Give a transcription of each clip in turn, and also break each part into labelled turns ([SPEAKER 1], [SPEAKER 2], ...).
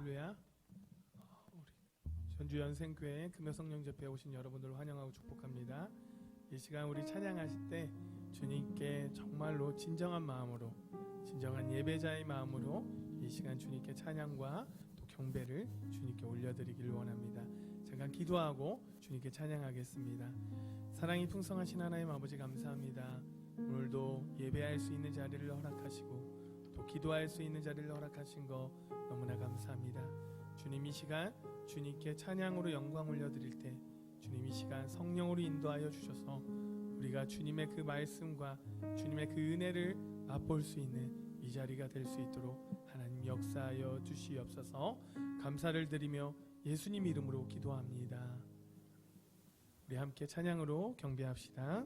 [SPEAKER 1] 할렐루야. 우리 전주연생교회 금요성령집회에 오신 여러분들을 환영하고 축복합니다. 이 시간 우리 찬양하실 때 주님께 정말로 진정한 마음으로, 진정한 예배자의 마음으로 이 시간 주님께 찬양과 또 경배를 주님께 올려드리기를 원합니다. 잠깐 기도하고 주님께 찬양하겠습니다. 사랑이 풍성하신 하나님 아버지 감사합니다. 오늘도 예배할 수 있는 자리를 허락하시고 또 기도할 수 있는 자리를 허락하신 거 너무나 감사합니다. 주님, 이 시간 주님께 찬양으로 영광 올려드릴 때 주님 이 시간 성령으로 인도하여 주셔서 우리가 주님의 그 말씀과 주님의 그 은혜를 맛볼 수 있는 이 자리가 될 수 있도록 하나님 역사하여 주시옵소서. 감사를 드리며 예수님 이름으로 기도합니다. 우리 함께 찬양으로 경배합시다.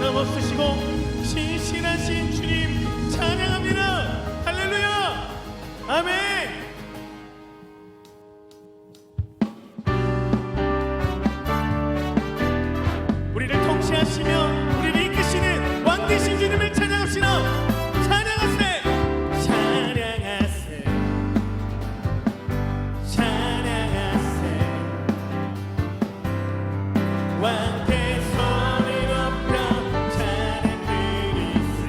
[SPEAKER 1] 변함없으시고 신실하신 주님 찬양합니다. 할렐루야. 아멘. 우리를 통치하시며 우리를 이끄시는 왕 되신 주님을 찬양합시다. 찬양하세 찬양하세 찬양하세 왕께 손을 높여 찬양 드리세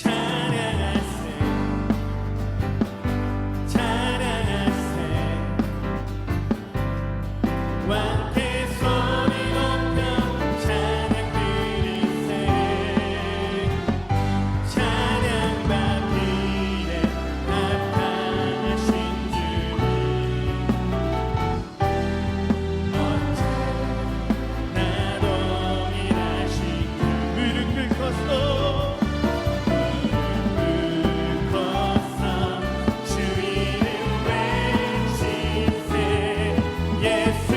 [SPEAKER 1] 찬양하세 찬양하세 왕께 손을 높여 찬양 드리세 찬양받기에 합당하신 주님 언제나 동일하신 그 무릎 꿇고서 주 이름 외치세 예수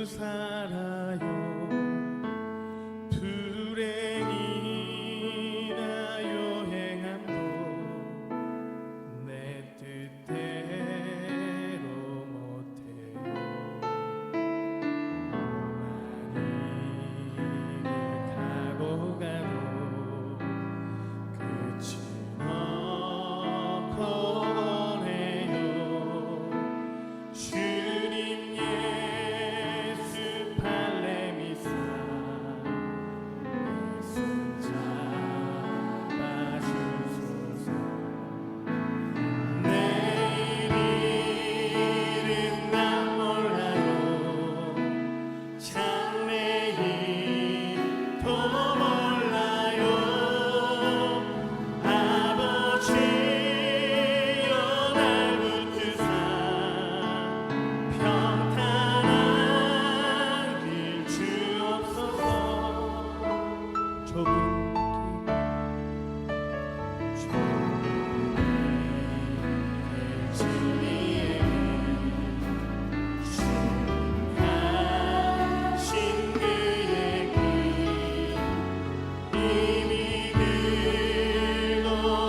[SPEAKER 1] 살아요. 불행이나요 행함도 내 뜻대로 못해요. 많이 가고 가도 끝이 없고 원해요. 주님 예수 팔레미사 내 손 잡아주소서. 내일은 난 몰라요. 장래일도 몰라요. 아버지여 날 붙드사 평탄한 길 주옵소서. 좁은 진리의 가신 그의 길 이미 길고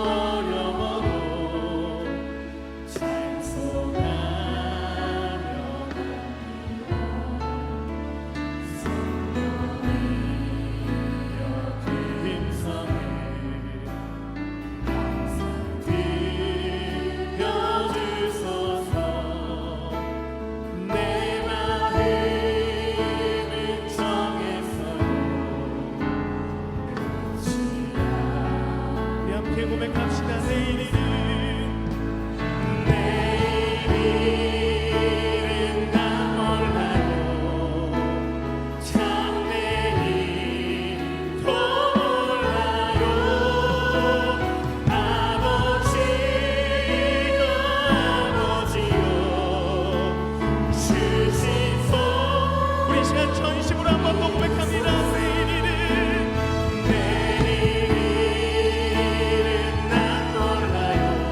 [SPEAKER 1] 어려워도 찬송하며 갑니다. 성령이여 그 음성을 항상 들려주소서. 내 마음은 정했어요. 끝이야. 우리 함께 고백합시다. 내일은 난 몰라요. 장래일도 몰라요. 아버지요 주신 손. 우리 시간 전심으로 한 번 더 고백합니다. 내일은 난 몰라요.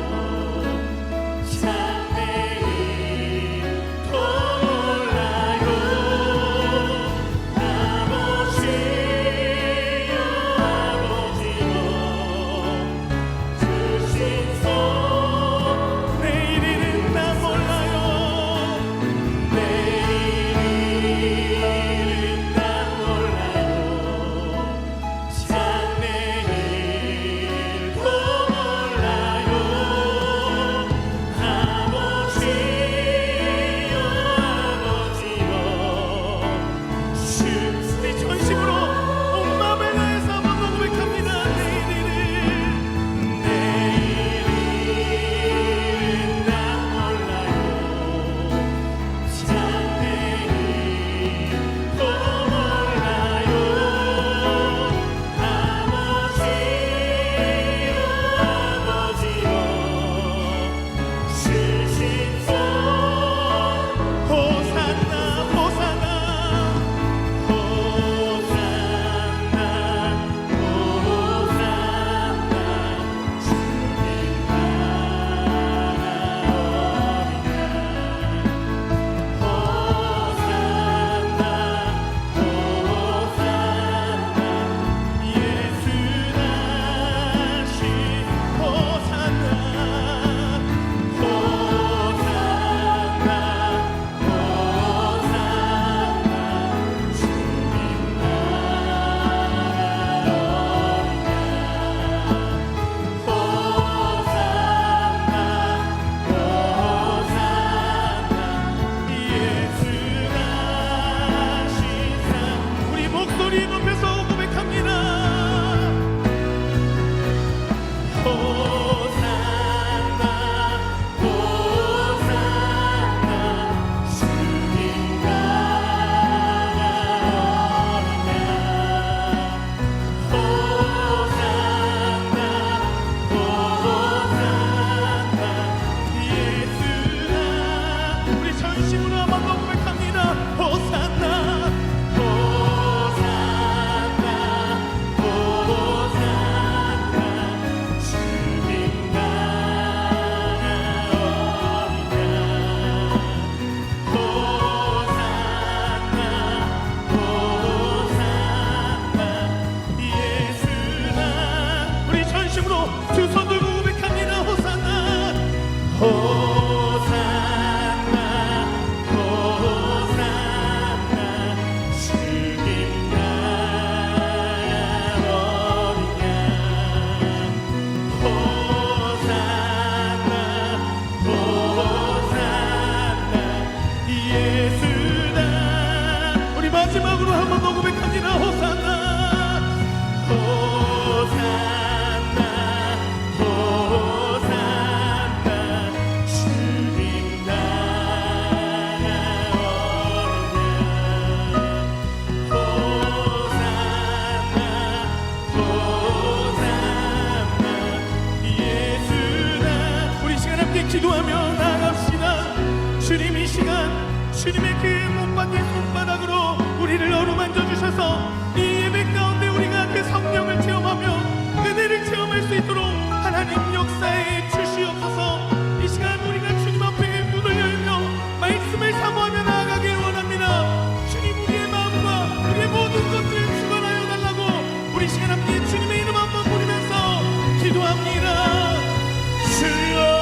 [SPEAKER 1] 기도하며 나아갑시다. 주님, 이 시간 주님의 그 못 박힌 손바닥으로 우리를 어루만져 주셔서 이 예배 가운데 우리가 그 성령을 체험하며 은혜를 체험할 수 있도록 하나님 역사에 주시옵소서. 이 시간 우리가 주님 앞에 문을 열며 말씀을 사모하며 나아가길 원합니다. 주님, 우리의 마음과 우리의 모든 것들을 주관하여 달라고 우리 시간 함께 주님의 이름 한번 부르면서 기도합니다. 주여,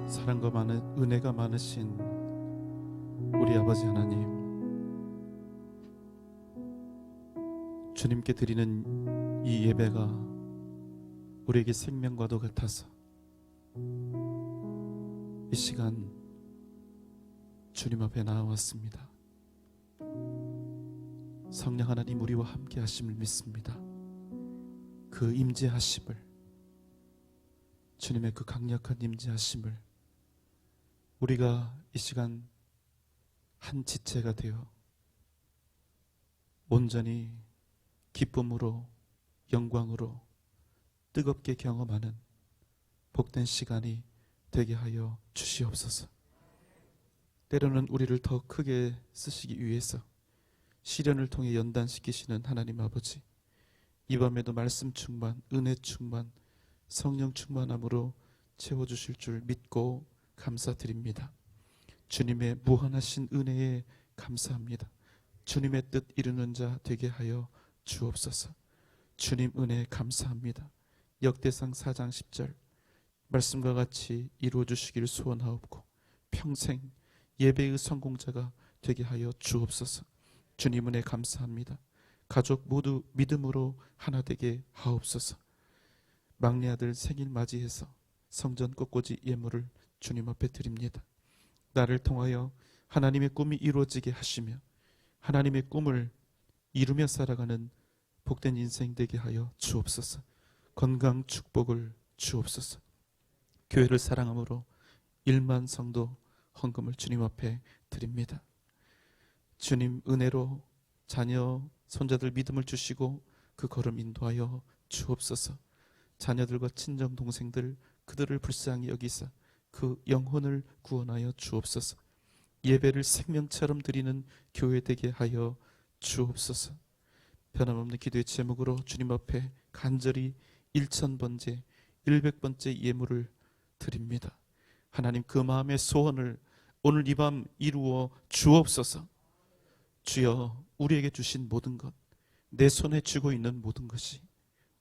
[SPEAKER 2] 사랑과 많은 은혜가 많으신 우리 아버지 하나님, 주님께 드리는 이 예배가 우리에게 생명과도 같아서 이 시간 주님 앞에 나아왔습니다. 성령 하나님, 우리와 함께 하심을 믿습니다. 그 임재하심을, 주님의 그 강력한 임재하심을 우리가 이 시간 한 지체가 되어 온전히 기쁨으로, 영광으로 뜨겁게 경험하는 복된 시간이 되게 하여 주시옵소서. 때로는 우리를 더 크게 쓰시기 위해서 시련을 통해 연단시키시는 하나님 아버지, 이 밤에도 말씀 충만, 은혜 충만, 성령 충만함으로 채워주실 줄 믿고 감사드립니다. 주님의 무한하신 은혜에 감사합니다. 주님의 뜻 이루는 자 되게 하여 주옵소서. 주님 은혜에 감사합니다. 역대상 4장 10절 말씀과 같이 이루어 주시기를 소원하옵고 평생 예배의 성공자가 되게 하여 주옵소서. 주님 은혜 감사합니다. 가족 모두 믿음으로 하나 되게 하옵소서. 막내 아들 생일 맞이해서 성전 꽃꽂이 예물을 주님 앞에 드립니다. 나를 통하여 하나님의 꿈이 이루어지게 하시며 하나님의 꿈을 이루며 살아가는 복된 인생 되게 하여 주옵소서. 건강 축복을 주옵소서. 교회를 사랑함으로 1만 성도 헌금을 주님 앞에 드립니다. 주님 은혜로 자녀 손자들 믿음을 주시고 그 걸음 인도하여 주옵소서. 자녀들과 친정 동생들 그들을 불쌍히 여기사 그 영혼을 구원하여 주옵소서. 예배를 생명처럼 드리는 교회 되게 하여 주옵소서. 변함없는 기도의 제목으로 주님 앞에 간절히 1000번째 100번째 예물을 드립니다. 하나님, 그 마음의 소원을 오늘 이 밤 이루어 주옵소서. 주여, 우리에게 주신 모든 것, 내 손에 쥐고 있는 모든 것이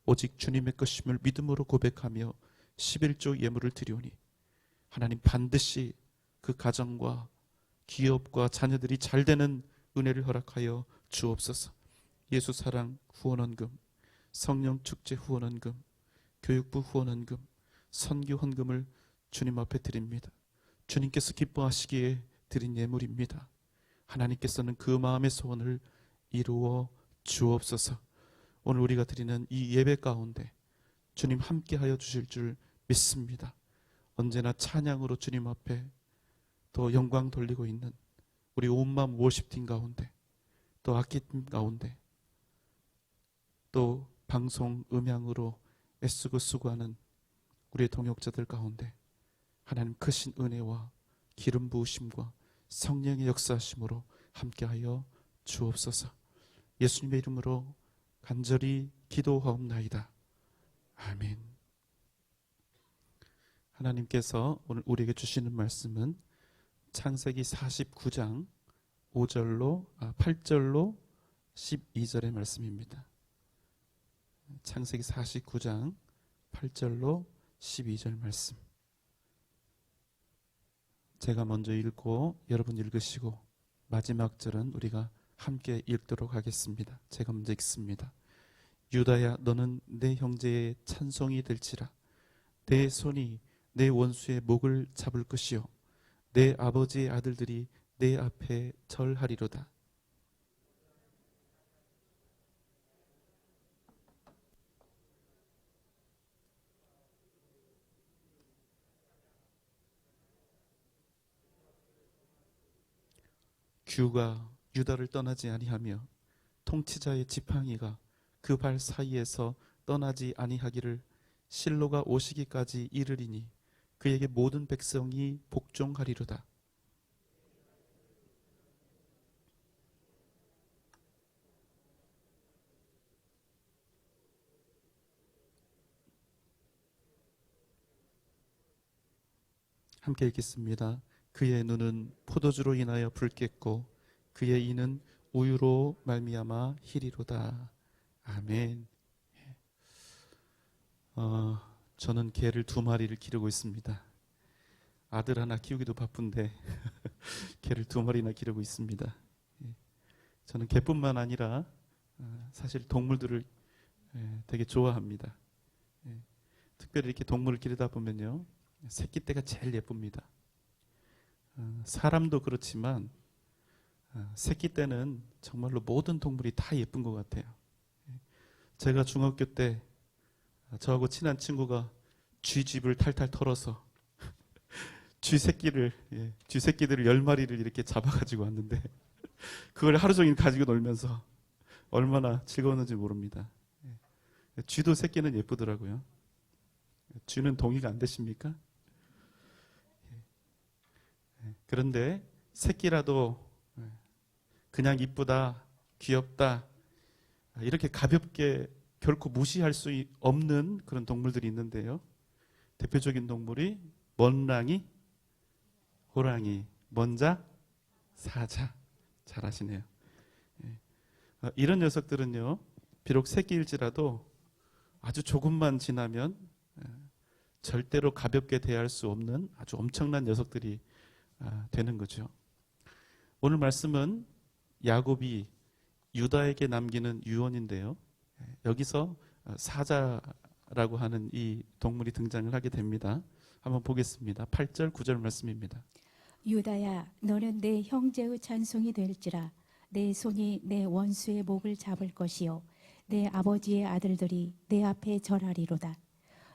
[SPEAKER 2] 오직 주님의 것임을 믿음으로 고백하며 11조 예물을 드리오니 하나님, 반드시 그 가정과 기업과 자녀들이 잘 되는 은혜를 허락하여 주옵소서. 예수 사랑 후원헌금, 성령 축제 후원헌금, 교육부 후원헌금, 선교 헌금을 주님 앞에 드립니다. 주님께서 기뻐하시기에 드린 예물입니다. 하나님께서는 그 마음의 소원을 이루어 주옵소서. 오늘 우리가 드리는 이 예배 가운데 주님 함께하여 주실 줄 믿습니다. 언제나 찬양으로 주님 앞에 더 영광 돌리고 있는 우리 온마음 워십팀 가운데, 또 악기팀 가운데, 또 방송 음향으로 애쓰고 수고하는 우리의 동역자들 가운데 하나님 크신 은혜와 기름 부으심과 성령의 역사하심으로 함께하여 주옵소서. 예수님의 이름으로 간절히 기도하옵나이다. 아멘. 하나님께서 오늘 우리에게 주시는 말씀은 창세기 49장 8절로 12절의 말씀입니다. 창세기 49장 8절로 12절 말씀. 제가 먼저 읽고 여러분 읽으시고 마지막 절은 우리가 함께 읽도록 하겠습니다. 제가 먼저 읽습니다. 유다야, 너는 내 형제의 찬송이 될지라. 내 손이 내 원수의 목을 잡을 것이요 내 아버지의 아들들이 내 앞에 절하리로다. 규가 유다를 떠나지 아니하며 통치자의 지팡이가 그 발 사이에서 떠나지 아니하기를 실로가 오시기까지 이르리니 그에게 모든 백성이 복종하리로다. 함께 읽겠습니다. 그의 눈은 포도주로 인하여 붉겠고 그의 이는 우유로 말미암아 희리로다. 아멘. 저는 개를 2마리를 기르고 있습니다. 아들 하나 키우기도 바쁜데 개를 2마리나 기르고 있습니다. 저는 개뿐만 아니라 사실 동물들을 되게 좋아합니다. 특별히 이렇게 동물을 기르다 보면요, 새끼 때가 제일 예쁩니다. 사람도 그렇지만 새끼 때는 정말로 모든 동물이 다 예쁜 것 같아요. 제가 중학교 때 저하고 친한 친구가 쥐집을 탈탈 털어서 쥐새끼들을 10마리를 이렇게 잡아가지고 왔는데 그걸 하루 종일 가지고 놀면서 얼마나 즐거웠는지 모릅니다. 쥐도 새끼는 예쁘더라고요. 쥐는 동의가 안 되십니까? 그런데 새끼라도 그냥 이쁘다, 귀엽다 이렇게 가볍게 결코 무시할 수 없는 그런 동물들이 있는데요. 대표적인 동물이 먼랑이, 호랑이, 먼자, 사자. 잘 아시네요. 이런 녀석들은요, 비록 새끼일지라도 아주 조금만 지나면 절대로 가볍게 대할 수 없는 아주 엄청난 녀석들이 되는 거죠. 오늘 말씀은 야곱이 유다에게 남기는 유언인데요. 여기서 사자라고 하는 이 동물이 등장을 하게 됩니다. 한번 보겠습니다. 8절, 9절 말씀입니다.
[SPEAKER 3] 유다야, 너는 내 형제의 찬송이 될지라. 내 손이 내 원수의 목을 잡을 것이요 내 아버지의 아들들이 내 앞에 절하리로다.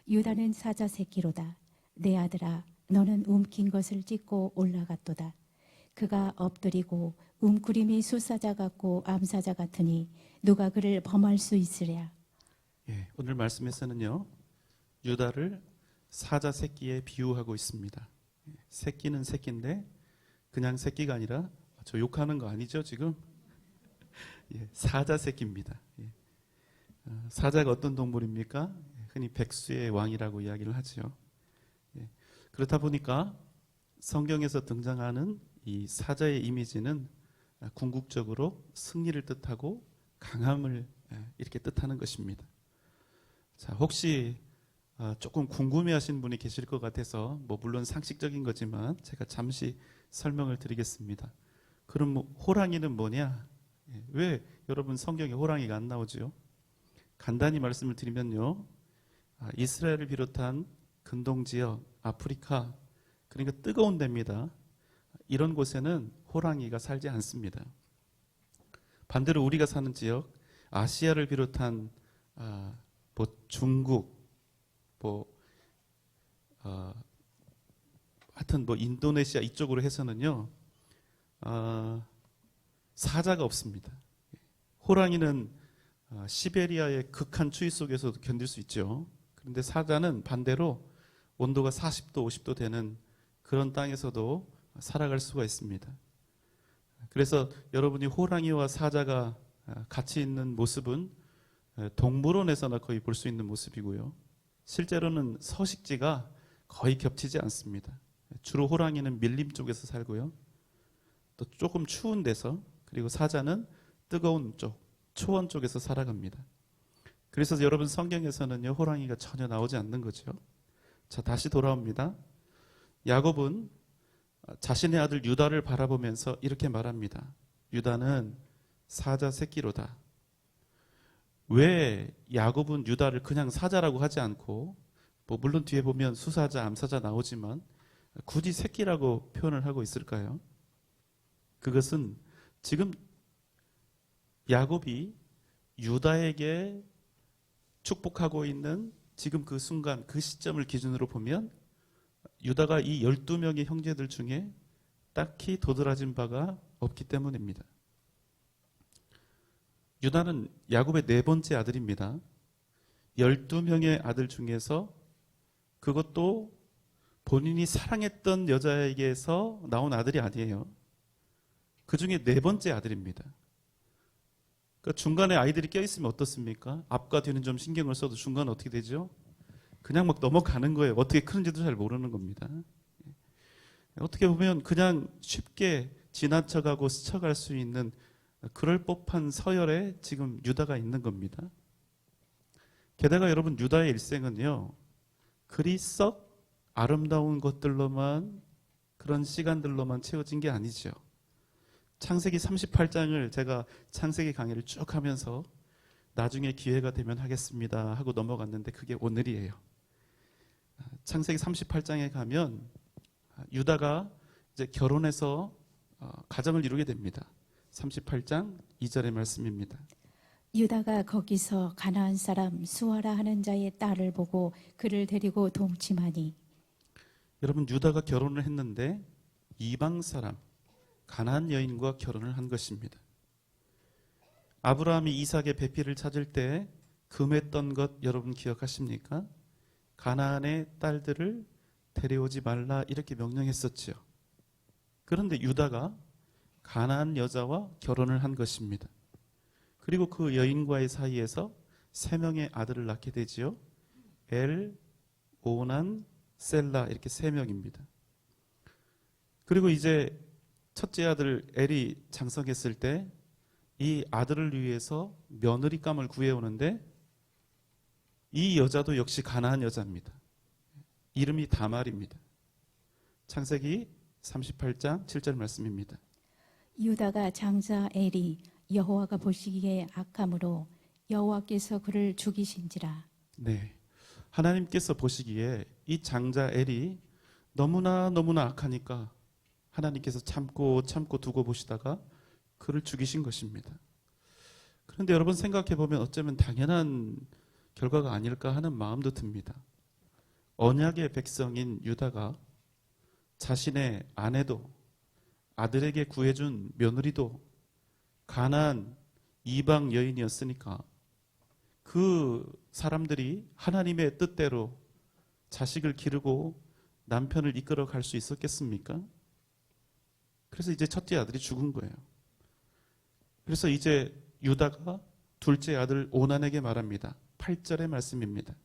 [SPEAKER 3] 유다는 사자 새끼로다. 내 아들아, 너는 움킨 것을 찢고 올라갔도다. 그가 엎드리고 움크림이 숫사자 같고 암사자 같으니 누가 그를 범할 수 있으랴.
[SPEAKER 2] 오늘 말씀에서는요, 유다를 사자 새끼에 비유하고 있습니다. 새끼는 새끼인데 그냥 새끼가 아니라, 저 욕하는 거 아니죠 지금? 사자 새끼입니다. 사자가 어떤 동물입니까? 흔히 백수의 왕이라고 이야기를 하죠. 그렇다 보니까 성경에서 등장하는 이 사자의 이미지는 궁극적으로 승리를 뜻하고 강함을 이렇게 뜻하는 것입니다. 자, 혹시 조금 궁금해하신 분이 계실 것 같아서 물론 상식적인 거지만 제가 잠시 설명을 드리겠습니다. 그럼 호랑이는 뭐냐? 왜 여러분 성경에 호랑이가 안 나오죠? 간단히 말씀을 드리면요, 이스라엘을 비롯한 근동지역, 아프리카, 그러니까 뜨거운 데입니다. 이런 곳에는 호랑이가 살지 않습니다. 반대로 우리가 사는 지역, 아시아를 비롯한 중국, 하여튼 인도네시아 이쪽으로 해서는요, 사자가 없습니다. 호랑이는 시베리아의 극한 추위 속에서도 견딜 수 있죠. 그런데 사자는 반대로 온도가 40도, 50도 되는 그런 땅에서도 살아갈 수가 있습니다. 그래서 여러분이 호랑이와 사자가 같이 있는 모습은 동물원에서나 거의 볼 수 있는 모습이고요. 실제로는 서식지가 거의 겹치지 않습니다. 주로 호랑이는 밀림 쪽에서 살고요. 또 조금 추운 데서, 그리고 사자는 뜨거운 쪽, 초원 쪽에서 살아갑니다. 그래서 여러분 성경에서는요, 호랑이가 전혀 나오지 않는 거죠. 자, 다시 돌아옵니다. 야곱은 자신의 아들 유다를 바라보면서 이렇게 말합니다. 유다는 사자 새끼로다. 왜 야곱은 유다를 그냥 사자라고 하지 않고, 뭐 물론 뒤에 보면 수사자, 암사자 나오지만 굳이 새끼라고 표현을 하고 있을까요? 그것은 지금 야곱이 유다에게 축복하고 있는 지금 그 순간, 그 시점을 기준으로 보면 유다가 이 12명의 형제들 중에 딱히 도드라진 바가 없기 때문입니다. 유다는 야곱의 네 번째 아들입니다. 12명의 아들 중에서 그것도 본인이 사랑했던 여자에게서 나온 아들이 아니에요. 그 중에 네 번째 아들입니다. 그러니까 중간에 아이들이 껴있으면 어떻습니까? 앞과 뒤는 좀 신경을 써도 중간은 어떻게 되죠? 그냥 막 넘어가는 거예요. 어떻게 크는지도 잘 모르는 겁니다. 어떻게 보면 그냥 쉽게 지나쳐가고 스쳐갈 수 있는 그럴 법한 서열에 지금 유다가 있는 겁니다. 게다가 여러분, 유다의 일생은요, 그리 썩 아름다운 것들로만, 그런 시간들로만 채워진 게 아니죠. 창세기 38장을 제가 창세기 강의를 쭉 하면서 나중에 기회가 되면 하겠습니다 하고 넘어갔는데 그게 오늘이에요. 창세기 38장에 가면 유다가 이제 결혼해서 가정을 이루게 됩니다. 38장 2절의 말씀입니다.
[SPEAKER 3] 유다가 거기서 가나안 사람 수아라 하는 자의 딸을 보고 그를 데리고 동침하니.
[SPEAKER 2] 여러분, 유다가 결혼을 했는데 이방 사람 가나안 여인과 결혼을 한 것입니다. 아브라함이 이삭의 배필을 찾을 때 금했던 것 여러분 기억하십니까? 가나안의 딸들을 데려오지 말라 이렇게 명령했었지요. 그런데 유다가 가나안 여자와 결혼을 한 것입니다. 그리고 그 여인과의 사이에서 3명의 아들을 낳게 되지요. 엘, 오난, 셀라 이렇게 3명입니다. 그리고 이제 첫째 아들 엘이 장성했을 때 이 아들을 위해서 며느리감을 구해오는데 이 여자도 역시 가나안 여자입니다. 이름이 다말입니다. 창세기 38장 7절 말씀입니다.
[SPEAKER 3] 유다가 장자 엘이 여호와가 보시기에 악함으로 여호와께서 그를 죽이신지라.
[SPEAKER 2] 네, 하나님께서 보시기에 이 장자 엘이 너무나 악하니까 하나님께서 참고 두고 보시다가 그를 죽이신 것입니다. 그런데 여러분 생각해 보면 어쩌면 당연한 결과가 아닐까 하는 마음도 듭니다. 언약의 백성인 유다가 자신의 아내도 아들에게 구해준 며느리도 가나안 이방 여인이었으니까 그 사람들이 하나님의 뜻대로 자식을 기르고 남편을 이끌어 갈 수 있었겠습니까? 그래서 이제 첫째 아들이 죽은 거예요. 그래서 이제 유다가 둘째 아들 오난에게 말합니다. 8절의 말씀입니다.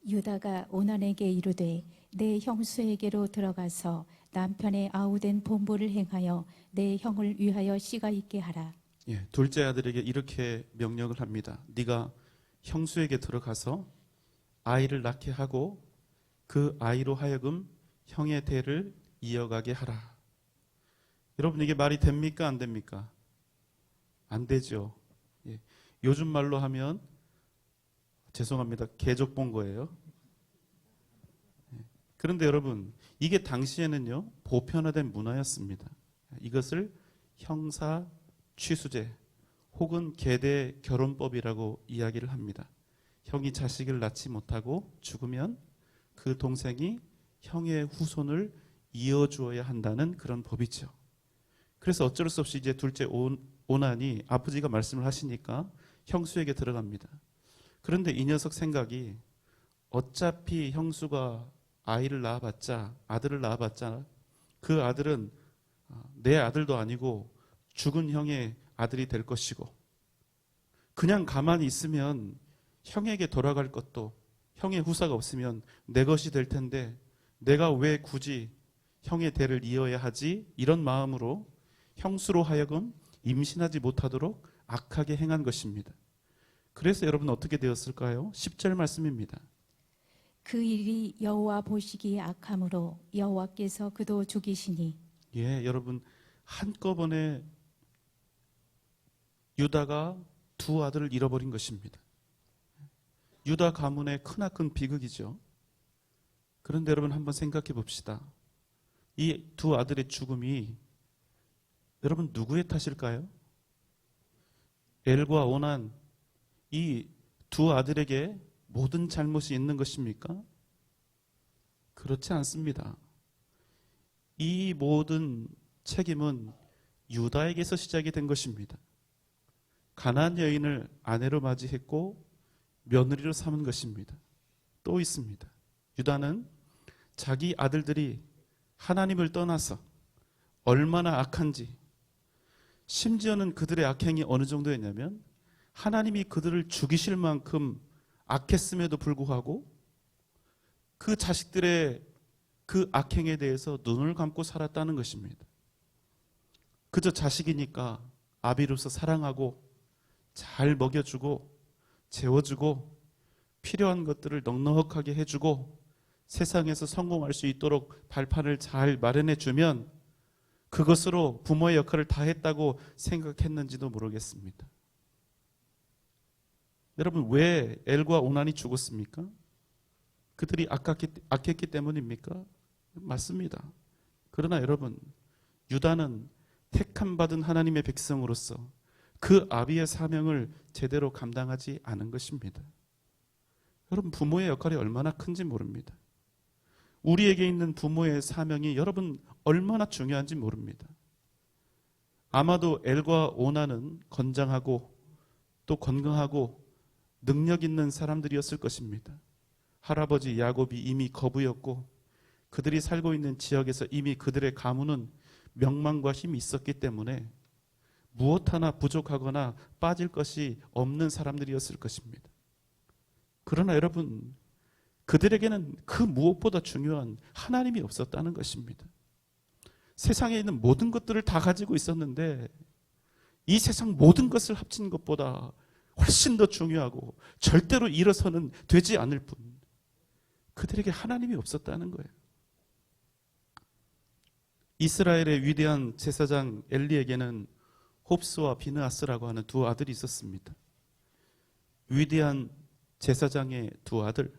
[SPEAKER 3] 유다가 오난에게 이르되 내 형수에게로 들어가서 남편의 아우된 본보를 행하여 내 형을 위하여 씨가 있게 하라.
[SPEAKER 2] 예, 둘째 아들에게 이렇게 명령을 합니다. 네가 형수에게 들어가서 아이를 낳게 하고 그 아이로 하여금 형의 대를 이어가게 하라. 여러분, 이게 말이 됩니까? 안 됩니까? 안 되죠. 예, 요즘 말로 하면 죄송합니다. 개족본 거예요. 예, 그런데 여러분, 이게 당시에는요 보편화된 문화였습니다. 이것을 형사 취수제 혹은 계대 결혼법이라고 이야기를 합니다. 형이 자식을 낳지 못하고 죽으면 그 동생이 형의 후손을 이어주어야 한다는 그런 법이죠. 그래서 어쩔 수 없이 이제 둘째 오난이 아버지가 말씀을 하시니까 형수에게 들어갑니다. 그런데 이 녀석 생각이 어차피 형수가 아이를 낳아봤자, 아들을 낳아봤자 그 아들은 내 아들도 아니고 죽은 형의 아들이 될 것이고, 그냥 가만히 있으면 형에게 돌아갈 것도 형의 후사가 없으면 내 것이 될 텐데 내가 왜 굳이 형의 대를 이어야 하지? 이런 마음으로 형수로 하여금 임신하지 못하도록 악하게 행한 것입니다. 그래서 여러분 어떻게 되었을까요? 10절 말씀입니다.
[SPEAKER 3] 그 일이 여호와 보시기에 악함으로 여호와께서 그도 죽이시니
[SPEAKER 2] 예, 여러분 한꺼번에 유다가 두 아들을 잃어버린 것입니다. 유다 가문의 크나큰 비극이죠. 그런데 여러분 한번 생각해 봅시다. 이 두 아들의 죽음이 여러분 누구의 탓일까요? 엘과 오난 이 두 아들에게 모든 잘못이 있는 것입니까? 그렇지 않습니다. 이 모든 책임은 유다에게서 시작이 된 것입니다. 가나안 여인을 아내로 맞이했고 며느리로 삼은 것입니다. 또 있습니다. 유다는 자기 아들들이 하나님을 떠나서 얼마나 악한지, 심지어는 그들의 악행이 어느 정도였냐면 하나님이 그들을 죽이실 만큼 악했음에도 불구하고 그 자식들의 그 악행에 대해서 눈을 감고 살았다는 것입니다. 그저 자식이니까 아비로서 사랑하고 잘 먹여주고 재워주고 필요한 것들을 넉넉하게 해주고 세상에서 성공할 수 있도록 발판을 잘 마련해주면 그것으로 부모의 역할을 다했다고 생각했는지도 모르겠습니다. 여러분 왜 엘과 오난이 죽었습니까? 그들이 악했기 때문입니까? 맞습니다. 그러나 여러분 유다는 택함받은 하나님의 백성으로서 그 아비의 사명을 제대로 감당하지 않은 것입니다. 여러분 부모의 역할이 얼마나 큰지 모릅니다. 우리에게 있는 부모의 사명이 여러분 얼마나 중요한지 모릅니다. 아마도 엘과 오난은 건장하고 또 건강하고 능력 있는 사람들이었을 것입니다. 할아버지 야곱이 이미 거부였고 그들이 살고 있는 지역에서 이미 그들의 가문은 명망과 힘이 있었기 때문에 무엇 하나 부족하거나 빠질 것이 없는 사람들이었을 것입니다. 그러나 여러분 그들에게는 그 무엇보다 중요한 하나님이 없었다는 것입니다. 세상에 있는 모든 것들을 다 가지고 있었는데 이 세상 모든 것을 합친 것보다 훨씬 더 중요하고 절대로 잃어서는 되지 않을 뿐 그들에게 하나님이 없었다는 거예요. 이스라엘의 위대한 제사장 엘리에게는 홉스와 비느하스라고 하는 두 아들이 있었습니다. 위대한 제사장의 두 아들.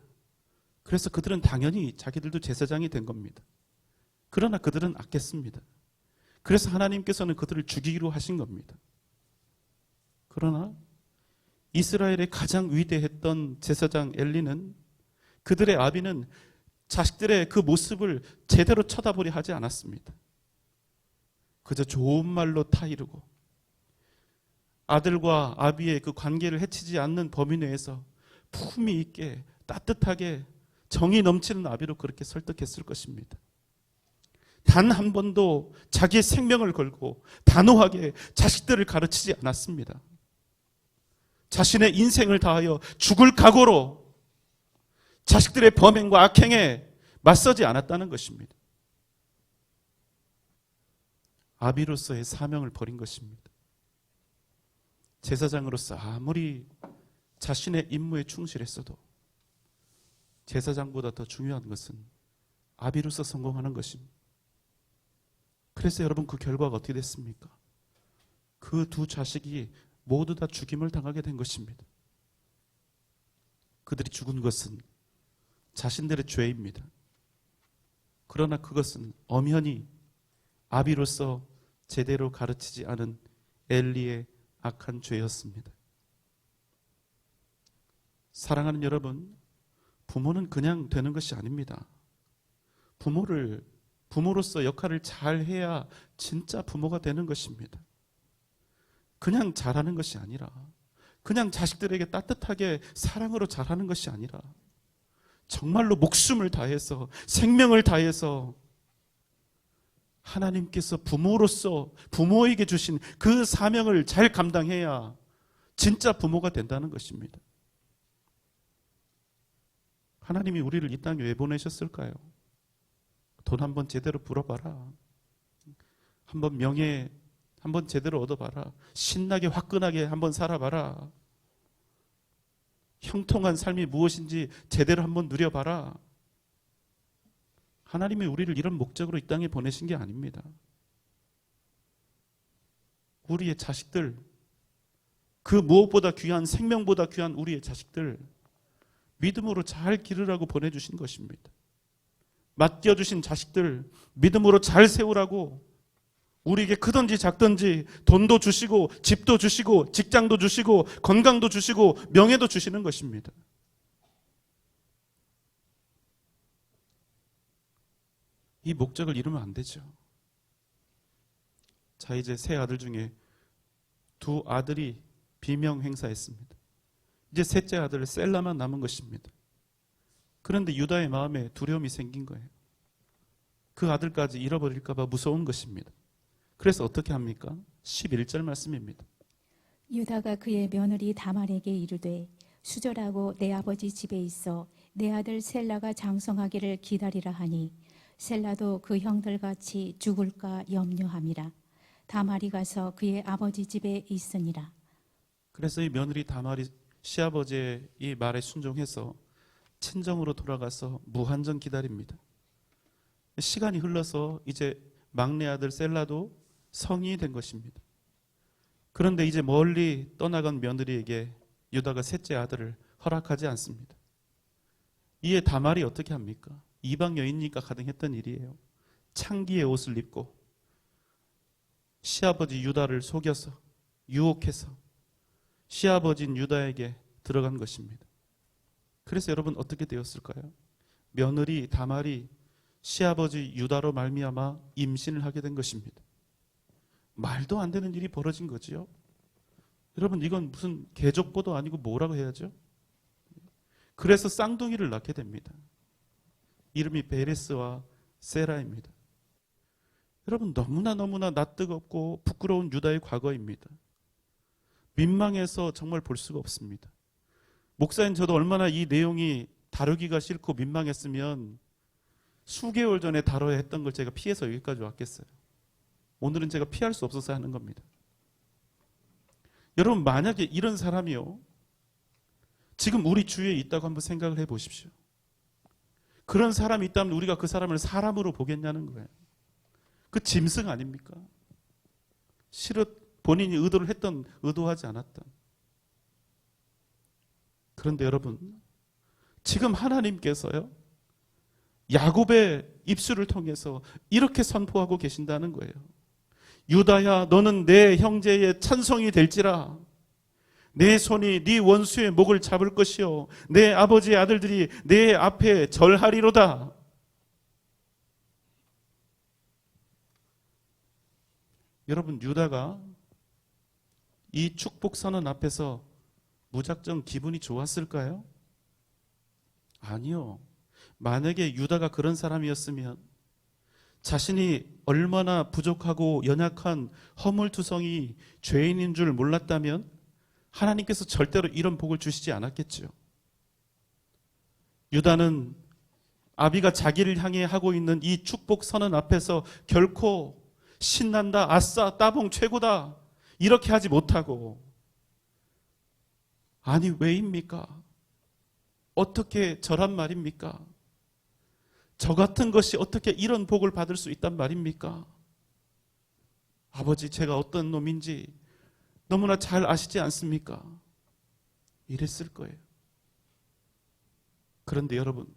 [SPEAKER 2] 그래서 그들은 당연히 자기들도 제사장이 된 겁니다. 그러나 그들은 악했습니다. 그래서 하나님께서는 그들을 죽이기로 하신 겁니다. 그러나 이스라엘의 가장 위대했던 제사장 엘리는 그들의 아비는 자식들의 그 모습을 제대로 쳐다보려 하지 않았습니다. 그저 좋은 말로 타이르고 아들과 아비의 그 관계를 해치지 않는 범위 내에서 품위 있게 따뜻하게 정이 넘치는 아비로 그렇게 설득했을 것입니다. 단 한 번도 자기의 생명을 걸고 단호하게 자식들을 가르치지 않았습니다. 자신의 인생을 다하여 죽을 각오로 자식들의 범행과 악행에 맞서지 않았다는 것입니다. 아비로서의 사명을 버린 것입니다. 제사장으로서 아무리 자신의 임무에 충실했어도 제사장보다 더 중요한 것은 아비로서 성공하는 것입니다. 그래서 여러분 그 결과가 어떻게 됐습니까? 그 두 자식이 모두 다 죽임을 당하게 된 것입니다. 그들이 죽은 것은 자신들의 죄입니다. 그러나 그것은 엄연히 아비로서 제대로 가르치지 않은 엘리의 악한 죄였습니다. 사랑하는 여러분, 부모는 그냥 되는 것이 아닙니다. 부모로서 역할을 잘 해야 진짜 부모가 되는 것입니다. 그냥 잘하는 것이 아니라, 그냥 자식들에게 따뜻하게 사랑으로 잘하는 것이 아니라 정말로 목숨을 다해서 생명을 다해서 하나님께서 부모로서 부모에게 주신 그 사명을 잘 감당해야 진짜 부모가 된다는 것입니다. 하나님이 우리를 이 땅에 왜 보내셨을까요? 돈 한번 제대로 벌어봐라. 한번 명예 한번 제대로 얻어봐라. 신나게 화끈하게 한번 살아봐라. 형통한 삶이 무엇인지 제대로 한번 누려봐라. 하나님이 우리를 이런 목적으로 이 땅에 보내신 게 아닙니다. 우리의 자식들, 그 무엇보다 귀한, 생명보다 귀한 우리의 자식들 믿음으로 잘 기르라고 보내주신 것입니다. 맡겨주신 자식들 믿음으로 잘 세우라고, 우리에게 크든지 작든지 돈도 주시고 집도 주시고 직장도 주시고 건강도 주시고 명예도 주시는 것입니다. 이 목적을 이루면 안 되죠. 자, 이제 세 아들 중에 두 아들이 비명 행사했습니다. 이제 셋째 아들 셀라만 남은 것입니다. 그런데 유다의 마음에 두려움이 생긴 거예요. 그 아들까지 잃어버릴까 봐 무서운 것입니다. 그래서 어떻게 합니까? 11절 말씀입니다.
[SPEAKER 3] 유다가 그의 며느리 다말에게 이르되 수절하고 내 아버지 집에 있어 내 아들 셀라가 장성하기를 기다리라 하니 셀라도 그 형들같이 죽을까 염려함이라. 다말이 가서 그의 아버지 집에 있으니라.
[SPEAKER 2] 그래서 이 며느리 다말이 시아버지의 이 말에 순종해서 친정으로 돌아가서 무한정 기다립니다. 시간이 흘러서 이제 막내 아들 셀라도 성인이 된 것입니다. 그런데 이제 멀리 떠나간 며느리에게 유다가 셋째 아들을 허락하지 않습니다. 이에 다말이 어떻게 합니까? 이방 여인이니까 가능했던 일이에요. 창기의 옷을 입고 시아버지 유다를 속여서 유혹해서 시아버지인 유다에게 들어간 것입니다. 그래서 여러분 어떻게 되었을까요? 며느리 다말이 시아버지 유다로 말미암아 임신을 하게 된 것입니다. 말도 안 되는 일이 벌어진 거지요. 여러분 이건 무슨 개족보도 아니고 뭐라고 해야죠? 그래서 쌍둥이를 낳게 됩니다. 이름이 베레스와 세라입니다. 여러분 너무나 낯뜨겁고 부끄러운 유다의 과거입니다. 민망해서 정말 볼 수가 없습니다. 목사님 저도 얼마나 이 내용이 다루기가 싫고 민망했으면 수개월 전에 다뤄야 했던 걸 제가 피해서 여기까지 왔겠어요. 오늘은 제가 피할 수 없어서 하는 겁니다. 여러분 만약에 이런 사람이요, 지금 우리 주위에 있다고 한번 생각을 해보십시오. 그런 사람이 있다면 우리가 그 사람을 사람으로 보겠냐는 거예요. 그 짐승 아닙니까? 실은 본인이 의도를 했던, 의도하지 않았던. 그런데 여러분 지금 하나님께서요 야곱의 입술을 통해서 이렇게 선포하고 계신다는 거예요. 유다야 너는 내 형제의 찬송이 될지라. 내 손이 네 원수의 목을 잡을 것이요 내 아버지의 아들들이 내 앞에 절하리로다. 여러분 유다가 이 축복 선언 앞에서 무작정 기분이 좋았을까요? 아니요. 만약에 유다가 그런 사람이었으면 자신이 얼마나 부족하고 연약한 허물투성이 죄인인 줄 몰랐다면 하나님께서 절대로 이런 복을 주시지 않았겠죠. 유다는 아비가 자기를 향해 하고 있는 이 축복 선언 앞에서 결코 신난다, 아싸, 따봉 최고다 이렇게 하지 못하고, 아니 왜입니까? 어떻게 저란 말입니까? 저 같은 것이 어떻게 이런 복을 받을 수 있단 말입니까? 아버지 제가 어떤 놈인지 너무나 잘 아시지 않습니까? 이랬을 거예요. 그런데 여러분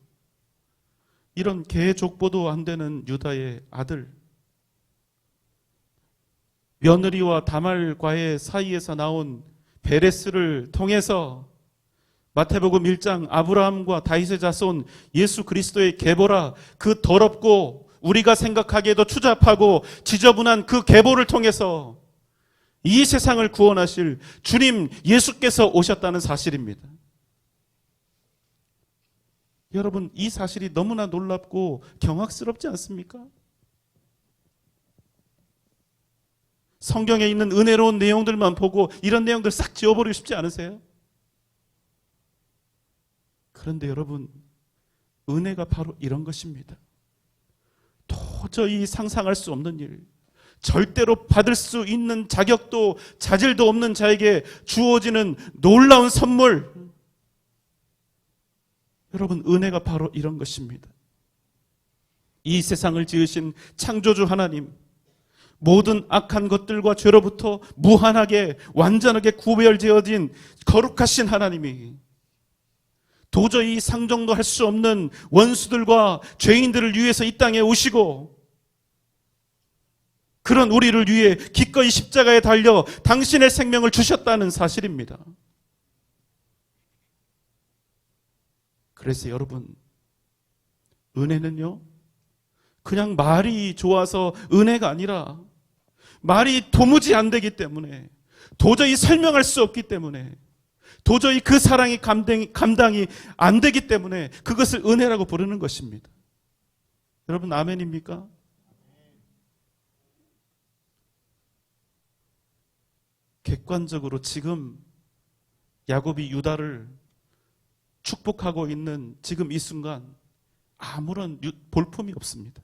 [SPEAKER 2] 이런 개족보도 안 되는 유다의 아들, 며느리와 다말과의 사이에서 나온 베레스를 통해서 마태복음 1장 아브라함과 다윗의 자손 예수 그리스도의 계보라, 그 더럽고 우리가 생각하기에도 추잡하고 지저분한 그 계보를 통해서 이 세상을 구원하실 주님 예수께서 오셨다는 사실입니다. 여러분 이 사실이 너무나 놀랍고 경악스럽지 않습니까? 성경에 있는 은혜로운 내용들만 보고 이런 내용들 싹 지워버리고 싶지 않으세요? 그런데 여러분 은혜가 바로 이런 것입니다. 도저히 상상할 수 없는 일, 절대로 받을 수 있는 자격도 자질도 없는 자에게 주어지는 놀라운 선물, 여러분, 은혜가 바로 이런 것입니다. 이 세상을 지으신 창조주 하나님, 모든 악한 것들과 죄로부터 무한하게 완전하게 구별되어진 거룩하신 하나님이 도저히 상정도 할 수 없는 원수들과 죄인들을 위해서 이 땅에 오시고 그런 우리를 위해 기꺼이 십자가에 달려 당신의 생명을 주셨다는 사실입니다. 그래서 여러분, 은혜는요, 그냥 말이 좋아서 은혜가 아니라 말이 도무지 안 되기 때문에, 도저히 설명할 수 없기 때문에, 도저히 그 사랑이 감당이 안 되기 때문에 그것을 은혜라고 부르는 것입니다. 여러분, 아멘입니까? 객관적으로 지금 야곱이 유다를 축복하고 있는 지금 이 순간 아무런 볼품이 없습니다.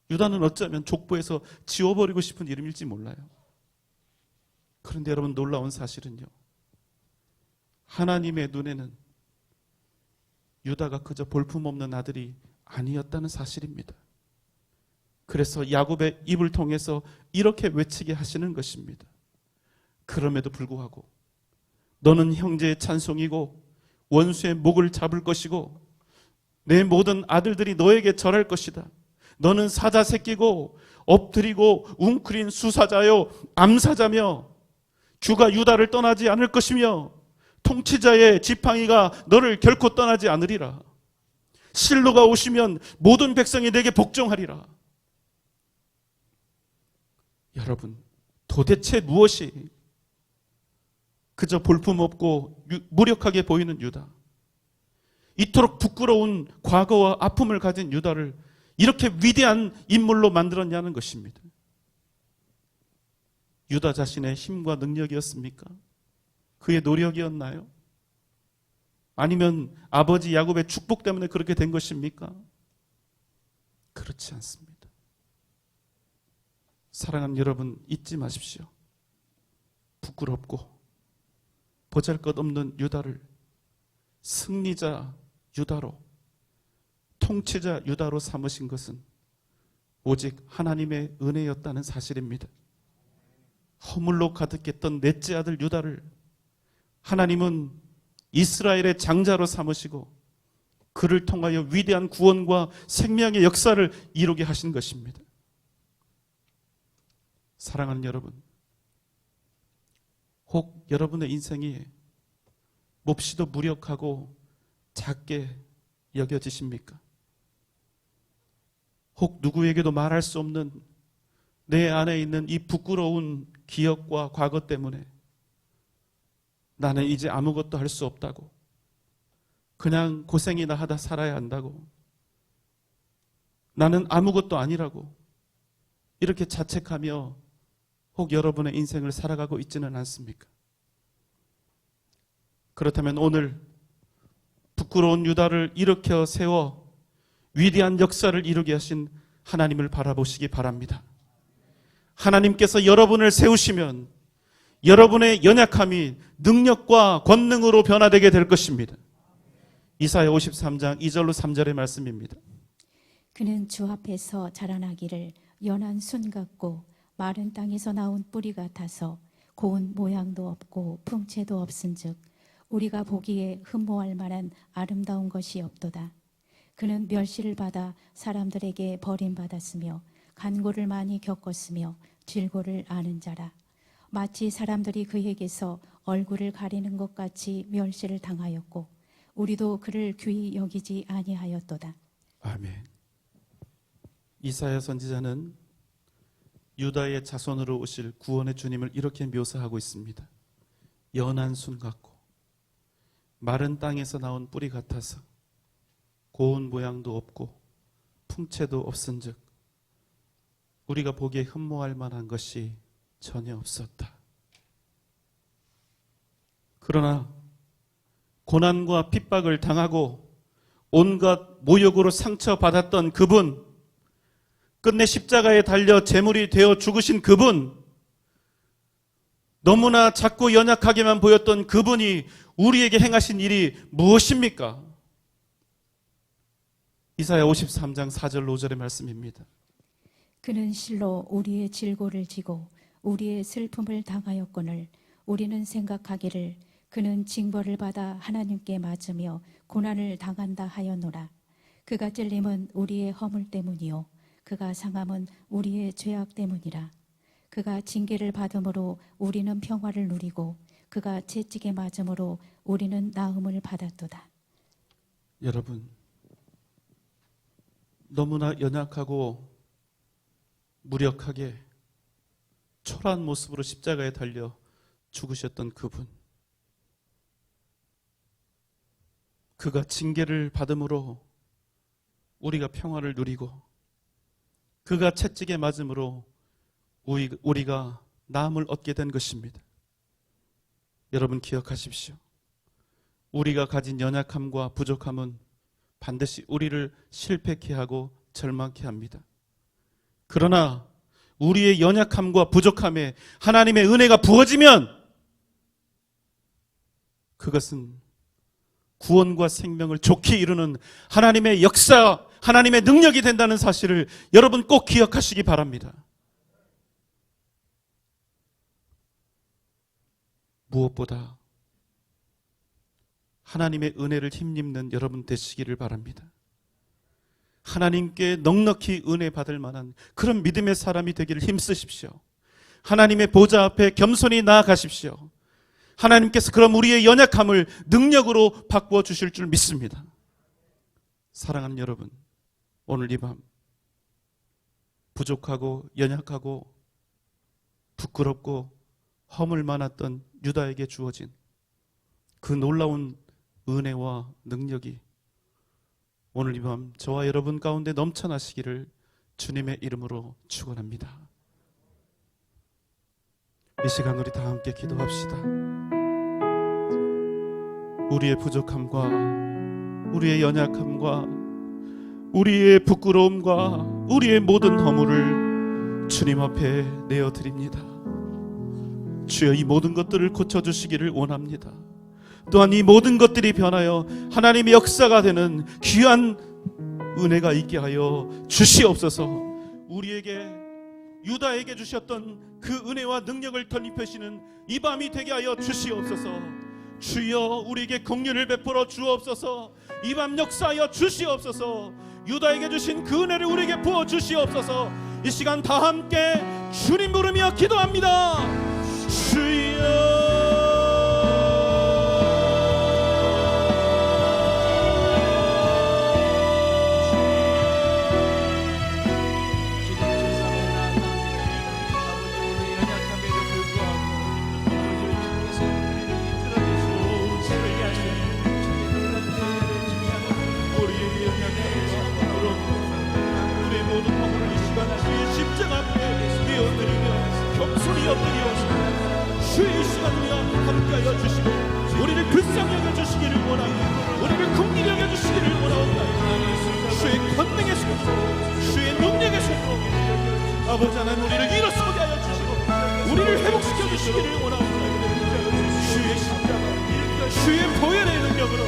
[SPEAKER 2] 유다는 어쩌면 족보에서 지워버리고 싶은 이름일지 몰라요. 그런데 여러분, 놀라운 사실은요, 하나님의 눈에는 유다가 그저 볼품없는 아들이 아니었다는 사실입니다. 그래서 야곱의 입을 통해서 이렇게 외치게 하시는 것입니다. 그럼에도 불구하고 너는 형제의 찬송이고 원수의 목을 잡을 것이고 내 모든 아들들이 너에게 절할 것이다. 너는 사자 새끼고 엎드리고 웅크린 수사자요 암사자며 주가 유다를 떠나지 않을 것이며 통치자의 지팡이가 너를 결코 떠나지 않으리라. 실로가 오시면 모든 백성이 내게 복종하리라. 여러분, 도대체 무엇이 그저 볼품없고 무력하게 보이는 유다, 이토록 부끄러운 과거와 아픔을 가진 유다를 이렇게 위대한 인물로 만들었냐는 것입니다. 유다 자신의 힘과 능력이었습니까? 그의 노력이었나요? 아니면 아버지 야곱의 축복 때문에 그렇게 된 것입니까? 그렇지 않습니다. 사랑하는 여러분, 잊지 마십시오. 부끄럽고 보잘것없는 유다를 승리자 유다로, 통치자 유다로 삼으신 것은 오직 하나님의 은혜였다는 사실입니다. 허물로 가득했던 넷째 아들 유다를 하나님은 이스라엘의 장자로 삼으시고 그를 통하여 위대한 구원과 생명의 역사를 이루게 하신 것입니다. 사랑하는 여러분, 혹 여러분의 인생이 몹시도 무력하고 작게 여겨지십니까? 혹 누구에게도 말할 수 없는 내 안에 있는 이 부끄러운 기억과 과거 때문에 나는 이제 아무것도 할 수 없다고, 그냥 고생이나 하다 살아야 한다고, 나는 아무것도 아니라고 이렇게 자책하며 혹 여러분의 인생을 살아가고 있지는 않습니까? 그렇다면 오늘 부끄러운 유다를 일으켜 세워 위대한 역사를 이루게 하신 하나님을 바라보시기 바랍니다. 하나님께서 여러분을 세우시면 여러분의 연약함이 능력과 권능으로 변화되게 될 것입니다. 이사야 53장 2절로 3절의 말씀입니다.
[SPEAKER 3] 그는 주 앞에서 자라나기를 연한 순 같고 마른 땅에서 나온 뿌리 같아서 고운 모양도 없고 풍채도 없은즉 우리가 보기에 흠모할 만한 아름다운 것이 없도다. 그는 멸시를 받아 사람들에게 버림받았으며 간고를 많이 겪었으며 질고를 아는 자라. 마치 사람들이 그에게서 얼굴을 가리는 것 같이 멸시를 당하였고 우리도 그를 귀히 여기지 아니하였도다.
[SPEAKER 2] 아멘. 이사야 선지자는 유다의 자손으로 오실 구원의 주님을 이렇게 묘사하고 있습니다. 연한 순 같고 마른 땅에서 나온 뿌리 같아서 고운 모양도 없고 풍채도 없은즉 우리가 보기에 흠모할 만한 것이 전혀 없었다. 그러나 고난과 핍박을 당하고 온갖 모욕으로 상처받았던 그분, 끝내 십자가에 달려 제물이 되어 죽으신 그분, 너무나 작고 연약하게만 보였던 그분이 우리에게 행하신 일이 무엇입니까? 이사야 53장 4절 5절의 말씀입니다.
[SPEAKER 3] 그는 실로 우리의 질고를 지고 우리의 슬픔을 당하였거늘 우리는 생각하기를 그는 징벌을 받아 하나님께 맞으며 고난을 당한다 하였노라. 그가 찔림은 우리의 허물 때문이요 그가 상함은 우리의 죄악 때문이라. 그가 징계를 받음으로 우리는 평화를 누리고 그가 채찍에 맞음으로 우리는 나음을 받았도다.
[SPEAKER 2] 여러분, 너무나 연약하고 무력하게 초라한 모습으로 십자가에 달려 죽으셨던 그분, 그가 징계를 받음으로 우리가 평화를 누리고 그가 채찍에 맞음으로 우리가 나음을 얻게 된 것입니다. 여러분 기억하십시오. 우리가 가진 연약함과 부족함은 반드시 우리를 실패케 하고 절망케 합니다. 그러나 우리의 연약함과 부족함에 하나님의 은혜가 부어지면 그것은 구원과 생명을 좋게 이루는 하나님의 역사, 하나님의 능력이 된다는 사실을 여러분 꼭 기억하시기 바랍니다. 무엇보다 하나님의 은혜를 힘입는 여러분 되시기를 바랍니다. 하나님께 넉넉히 은혜 받을 만한 그런 믿음의 사람이 되기를 힘쓰십시오. 하나님의 보좌 앞에 겸손히 나아가십시오. 하나님께서 그럼 우리의 연약함을 능력으로 바꾸어 주실 줄 믿습니다. 사랑하는 여러분, 오늘 이 밤 부족하고 연약하고 부끄럽고 허물 많았던 유다에게 주어진 그 놀라운 은혜와 능력이 오늘 이 밤 저와 여러분 가운데 넘쳐나시기를 주님의 이름으로 축원합니다. 이 시간 우리 다 함께 기도합시다. 우리의 부족함과 우리의 연약함과 우리의 부끄러움과 우리의 모든 허물을 주님 앞에 내어드립니다. 주여, 이 모든 것들을 고쳐주시기를 원합니다. 또한 이 모든 것들이 변하여 하나님의 역사가 되는 귀한 은혜가 있게 하여 주시옵소서. 우리에게 유다에게 주셨던 그 은혜와 능력을 덧입히시는 이 밤이 되게 하여 주시옵소서. 주여, 우리에게 긍휼을 베풀어 주옵소서. 이 밤 역사하여 주시옵소서. 유다에게 주신 그 은혜를 우리에게 부어 주시옵소서. 이 시간 다 함께 주님 부르며 기도합니다. 주여, 주의 이 시간 우리와 함께하여 주시고 우리를 불쌍히 여겨주시기를 원합니다. 우리를 긍휼히 여겨주시기를 원합니다. 주의 권능의 손으로, 주의 능력의 손으로 아버지 하나님 우리를 일어서게 하여 주시고 우리를 회복시켜 주시기를 원합니다. 주의 십자가, 주의 보혈의 능력으로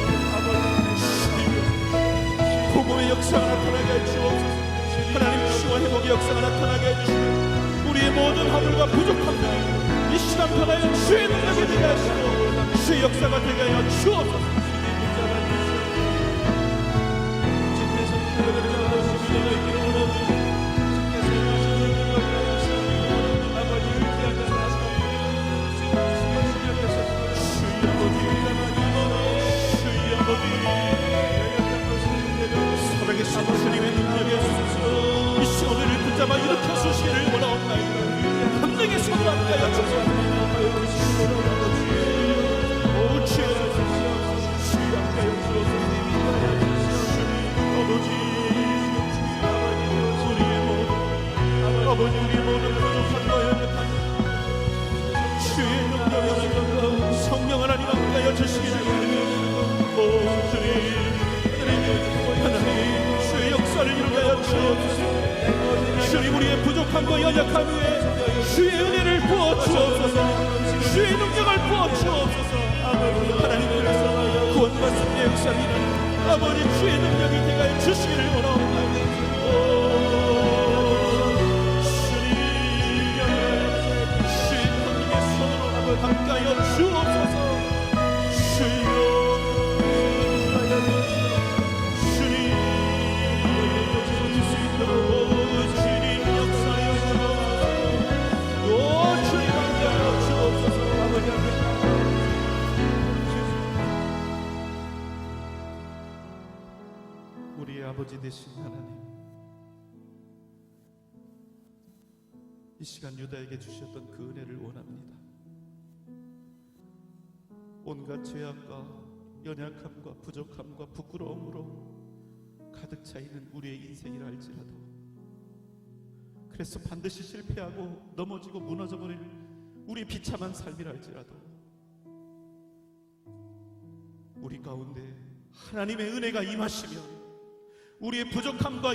[SPEAKER 2] 복음의 역사가 나타나게 해 주옵소서. 하나님, 치유와 회복의 역사가 나타나게 해 주시고 우리의 모든 허물과 부족함들이 이 시간 변하여 주의 능력이 되게 하시고 주의 역사가 되게 하여 주옵소서. 살아계신 주님의 능력에 이 시간 우리를 붙잡아 일으켜 주시기를 원하옵나이다. 권능의 손으로 함께하여 주옵소서. 오 주여, 주여 함께하여 주옵소서. 아버지, 우리의 모든 부족함과 연약함 주의 능력으로 성령 하나님 함께하여 주시기를 오 주님, 하나님 주의 역사를 이루게 하여 주옵소서. 주님, 우리의 부족함과 연약함 위에 주의 은혜를 부어 주옵소서. 주의 능력을 부어 주옵소서. 하나님, 그래서 구원과 승리의 역사를 아버지 주의 능력이 대가해 주시기를 원하옵나이다. 주님 주님의 손으로 함께하여 주옵소서. 주여 주님 주님 역사하여 주옵소서. 주님 함께하여 주옵소서. 아버지 우리의 아버지 되신 하나님, 이 시간 유다에게 주셨던 그 은혜를 원합니다. 온갖 죄악과 연약함과 부족함과 부끄러움으로 가득 차 있는 우리의 인생이라 할지라도, 그래서 반드시 실패하고 넘어지고 무너져버릴 우리의 비참한 삶이라 할지라도, 우리 가운데 하나님의 은혜가 임하시면 우리의 부족함과